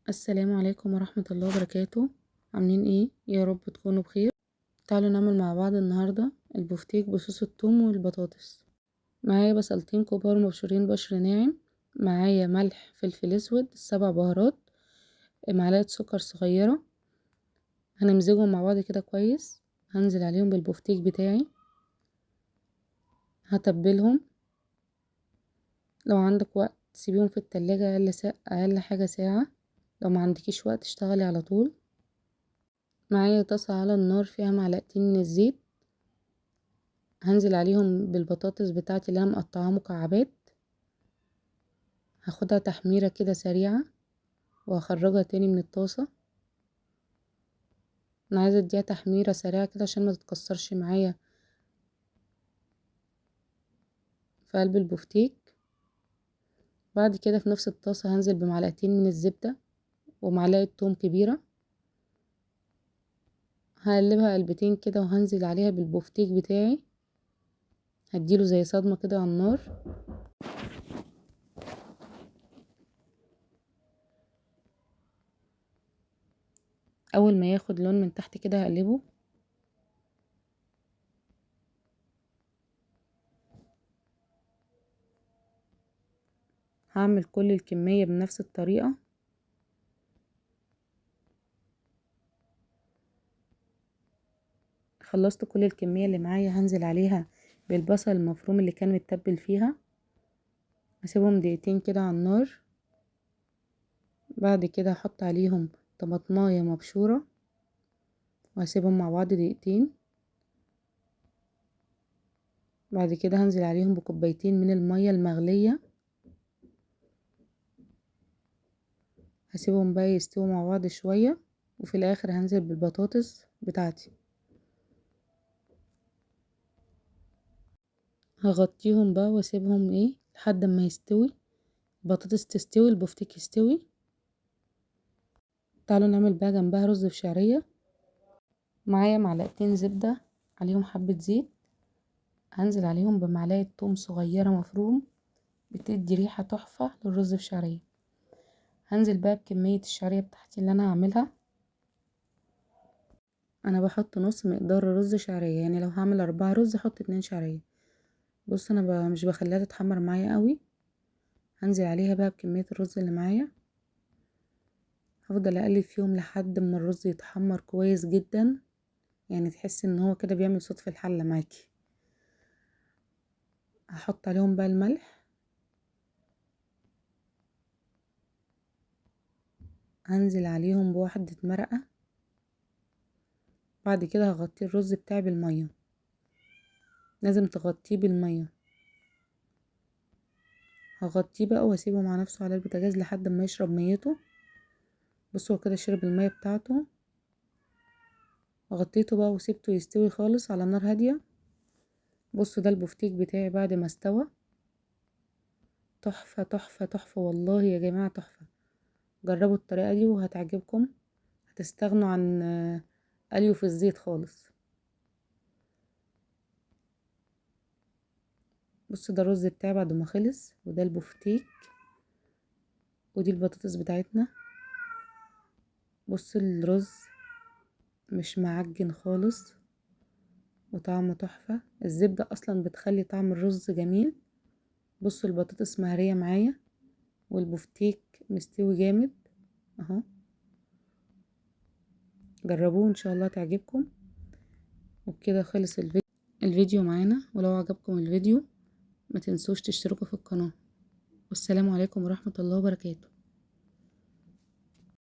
السلام عليكم ورحمة الله وبركاته. عاملين ايه؟ يا رب تكونوا بخير. تعالوا نعمل مع بعض النهاردة البفتيك بصوص الثوم والبطاطس. معايا بصلتين كبار مبشورين بشر ناعم، معايا ملح، فلفل اسود، 7 بهارات، معلقة سكر صغيرة. هنمزجهم مع بعض كده كويس. هنزل عليهم بالبفتيك بتاعي، هتبلهم. لو عندك وقت سيبيهم في التلاجة اقل حاجة ساعة. لو ما عندكيش وقت اشتغلي على طول. معايا طاسة على النار فيها معلقتين من الزيت، هنزل عليهم بالبطاطس بتاعتي اللي انا مقطعاها مكعبات. هاخدها تحميرة كده سريعة وهخرجها تاني من الطاسة. انا عايزة اديها تحميرة سريعة كده عشان ما تتكسرش معايا في قلب البفتيك. بعد كده في نفس الطاسة هنزل بمعلقتين من الزبدة ومعلقة توم كبيرة، هقلبها قلبتين كده وهنزل عليها بالبفتيك بتاعي، هديله زي صدمة كده على النار. اول ما ياخد لون من تحت كده هقلبه. هعمل كل الكمية بنفس الطريقة. خلصت كل الكمية اللي معايا، هنزل عليها بالبصل المفروم اللي كان متبل فيها، هسيبهم دقيقتين كده على النار. بعد كده هحط عليهم طماطمايه مبشورة وهسيبهم مع بعض دقيقتين. بعد كده هنزل عليهم بكوبايتين من المية المغلية، هسيبهم بقى يستووا مع بعض شوية. وفي الاخر هنزل بالبطاطس بتاعتي، هغطيهم بقى واسيبهم لحد ما يستوي البطاطس، تستوي البفتيك يستوي. تعالوا نعمل بقى جنبها رز بشعرية. معايا معلقتين زبدة عليهم حبة زيت، هنزل عليهم بمعلقة توم صغيرة مفروم، بتدي ريحة تحفة للرز بشعرية. هنزل بقى بكمية الشعرية بتاعتي اللي انا هعملها. انا بحط نص مقدار رز شعرية، يعني لو هعمل 4 رز احط 2 شعرية. بص انا مش بخليها تتحمر معايا قوي. هنزل عليها بقى بكمية الرز اللي معايا، هفضل اقلب فيهم لحد ما الرز يتحمر كويس جدا، يعني تحس ان هو كده بيعمل صوت في الحلة معاكي. هحط عليهم بقى الملح، هنزل عليهم بواحدة مرقة. بعد كده هغطي الرز بتاعي بالمية، لازم تغطيه بالمية. هغطيه بقى واسيبه مع نفسه على البوتاجاز لحد ما يشرب ميته. بصوا كده شرب المية بتاعته. غطيته بقى وسيبته يستوي خالص على نار هادية. بصوا ده البفتيك بتاعي بعد ما استوى، تحفة تحفة تحفة والله يا جماعة تحفة. جربوا الطريقة دي وهتعجبكم، هتستغنوا عن قليه في الزيت خالص. بصوا ده الرز بتاعي بعد ما خلص، وده البفتيك، ودي البطاطس بتاعتنا. بصوا الرز مش معجن خالص وطعمه تحفة. الزبدة اصلا بتخلي طعم الرز جميل. بصوا البطاطس مهرية معايا والبفتيك مستوي جامد اهو. جربوه ان شاء الله تعجبكم. وبكده خلص الفيديو معانا. ولو عجبكم الفيديو ما تنسوش تشتركوا في القناة. والسلام عليكم ورحمة الله وبركاته.